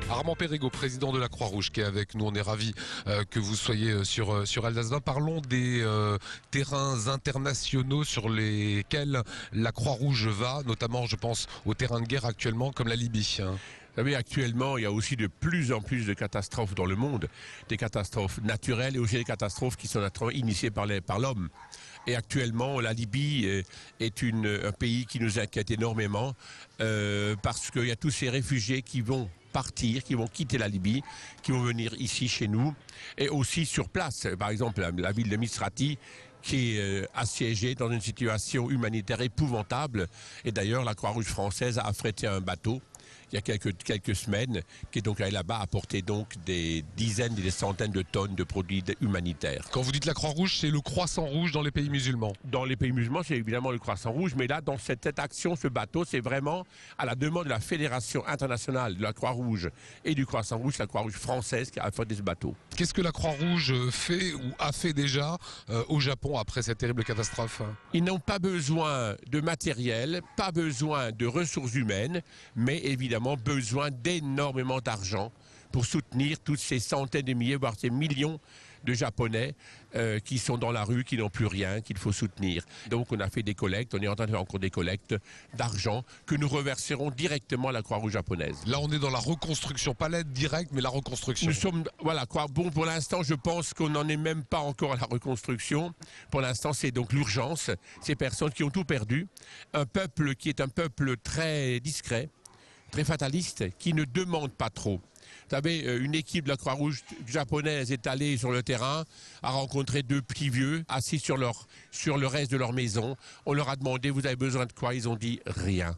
Armand Perregaux, président de la Croix-Rouge, qui est avec nous. On est ravis que vous soyez sur Alsace 20. Parlons des terrains internationaux sur lesquels la Croix-Rouge va, notamment je pense aux terrains de guerre actuellement comme la Libye. Vous savez, actuellement, il y a aussi de plus en plus de catastrophes dans le monde, des catastrophes naturelles et aussi des catastrophes qui sont initiées par l'homme. Et actuellement, la Libye est un pays qui nous inquiète énormément parce qu'il y a tous ces réfugiés qui vont partir, qui vont quitter la Libye, qui vont venir ici chez nous et aussi sur place. Par exemple, la ville de Misrati qui est assiégée dans une situation humanitaire épouvantable. Et d'ailleurs, la Croix-Rouge française a affrété un bateau il y a quelques semaines, qui est donc allé là-bas apporter donc des dizaines et des centaines de tonnes de produits humanitaires. Quand vous dites la Croix-Rouge, c'est le Croissant Rouge dans les pays musulmans? Dans les pays musulmans, c'est évidemment le Croissant Rouge, mais là, dans cette action, ce bateau, c'est vraiment à la demande de la Fédération internationale de la Croix-Rouge et du Croissant Rouge, la Croix-Rouge française qui a fait ce bateau. Qu'est-ce que la Croix-Rouge fait ou a fait déjà au Japon après cette terrible catastrophe? Ils n'ont pas besoin de matériel, pas besoin de ressources humaines, mais évidemment besoin d'énormément d'argent pour soutenir toutes ces centaines de milliers, voire ces millions de Japonais qui sont dans la rue, qui n'ont plus rien, qu'il faut soutenir. Donc on a fait des collectes, on est en train de faire encore des collectes d'argent que nous reverserons directement à la Croix-Rouge japonaise. Là on est dans la reconstruction, pas l'aide directe, mais la reconstruction. Nous sommes, voilà quoi, bon pour l'instant je pense qu'on n'en est même pas encore à la reconstruction. Pour l'instant c'est donc l'urgence, ces personnes qui ont tout perdu, un peuple qui est un peuple très discret, très fataliste, qui ne demande pas trop. Vous savez, une équipe de la Croix-Rouge japonaise est allée sur le terrain, a rencontré deux petits vieux assis sur le reste de leur maison. On leur a demandé, vous avez besoin de quoi? Ils ont dit rien.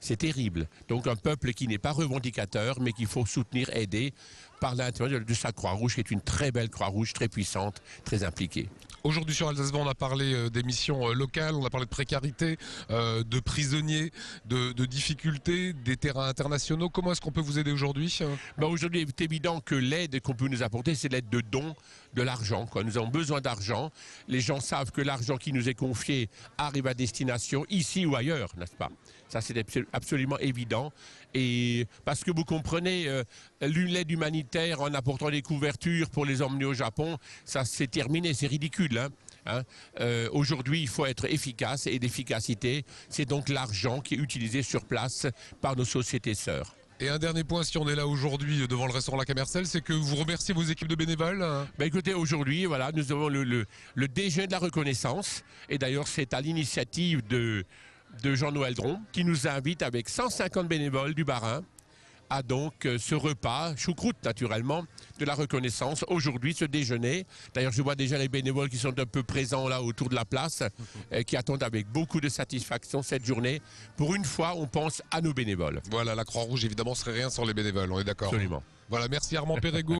C'est terrible. Donc un peuple qui n'est pas revendicateur, mais qu'il faut soutenir, aider par l'intermédiaire de sa Croix-Rouge, qui est une très belle Croix-Rouge, très puissante, très impliquée. Aujourd'hui sur Alsace 20, on a parlé des missions locales, on a parlé de précarité, de prisonniers, de difficultés, des terrains internationaux. Comment est-ce qu'on peut vous aider aujourd'hui? Aujourd'hui, il est évident que l'aide qu'on peut nous apporter, c'est l'aide de dons, de l'argent. Nous avons besoin d'argent. Les gens savent que l'argent qui nous est confié arrive à destination, ici ou ailleurs, n'est-ce pas? Ça, c'est absolument évident. Et parce que vous comprenez, l'aide humanitaire en apportant des couvertures pour les emmener au Japon, ça c'est terminé, c'est ridicule. Aujourd'hui, il faut être efficace et l'efficacité, c'est donc l'argent qui est utilisé sur place par nos sociétés sœurs. Et un dernier point, si on est là aujourd'hui devant le restaurant La Camercelle, c'est que vous remerciez vos équipes de bénévoles. Écoutez, aujourd'hui, voilà, nous avons le déjeuner de la reconnaissance. Et d'ailleurs, c'est à l'initiative de Jean-Noël Dron, qui nous invite avec 150 bénévoles du Bas-Rhin à donc ce repas, choucroute naturellement, de la reconnaissance. Aujourd'hui, ce déjeuner. D'ailleurs, je vois déjà les bénévoles qui sont un peu présents là autour de la place, qui attendent avec beaucoup de satisfaction cette journée. Pour une fois, on pense à nos bénévoles. Voilà, la Croix-Rouge évidemment serait rien sans les bénévoles, on est d'accord? Absolument. Voilà, merci Armand Perregaux.